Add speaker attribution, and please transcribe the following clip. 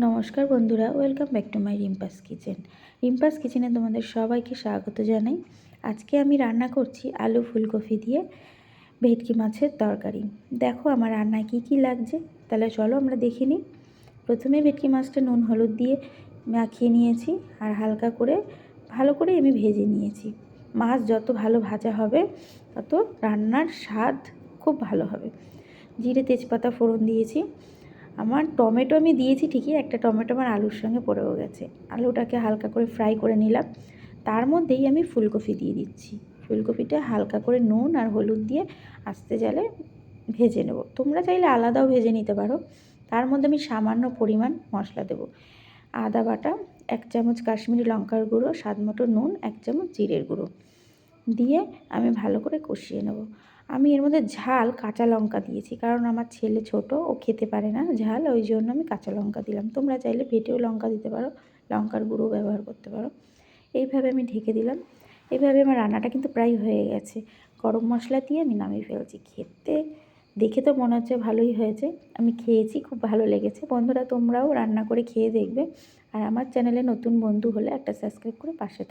Speaker 1: নমস্কার বন্ধুরা, welcome back to my Rimpas kitchen. Rimpas কিচেনে তোমাদের সবাইকে স্বাগত জানাই। আজকে আমি রান্না করছি আলু ফুলকপি দিয়ে ভেটকি মাছের তরকারি। দেখো আমার রান্নায় কী কী লাগছে, তাহলে চলো আমরা দেখে নিই। প্রথমে ভেটকি মাছটা নুন হলুদ দিয়ে মাখিয়ে নিয়েছি আর হালকা করে ভালো করে আমি ভেজে নিয়েছি। মাছ যত ভালো ভাজা হবে তত রান্নার স্বাদ খুব ভালো হবে। জিরে তেজপাতা ফোড়ন দিয়েছি। আমার টমেটো আমি দিয়েছি ঠিকই, একটা টমেটো আমার আলুর সঙ্গে পড়েও গেছে। আলুটাকে হালকা করে ফ্রাই করে নিলাম, তার মধ্যেই আমি ফুলকপি দিয়ে দিচ্ছি। ফুলকপিটা হালকা করে নুন আর হলুদ দিয়ে আস্তে জালে ভেজে নেব। তোমরা চাইলে আলাদাও ভেজে নিতে পারো। তার মধ্যে আমি সামান্য পরিমাণ মশলা দেব। আদা বাটা 1 চামচ, কাশ্মীরি লঙ্কার গুঁড়ো, স্বাদ মতো নুন, 1 চামচ জিরের গুঁড়ো দিয়ে আমি ভালো করে কষিয়ে নেব। আমি এর মধ্যে ঝাল কাঁচা লঙ্কা দিয়েছি, কারণ আমার ছেলে ছোট, ও খেতে পারে না ঝাল, ওই জন্য আমি কাঁচা লঙ্কা দিলাম। তোমরা চাইলে বেটেও লঙ্কা দিতে পারো, লঙ্কার গুঁড়ো ব্যবহার করতে পারো। এইভাবে আমি ঢেকে দিলাম। এইভাবে আমার রান্নাটা কিন্তু প্রায় হয়ে গেছে। গরম মশলা দিয়ে আমি নামিয়ে ফেলছি। খেতে দেখে তো মনে হচ্ছে ভালোই হয়েছে। আমি খেয়েছি, খুব ভালো লেগেছে। বন্ধুরা তোমরাও রান্না করে খেয়ে দেখবে। আর আমার চ্যানেলে নতুন বন্ধু হলে একটা সাবস্ক্রাইব করে পাশে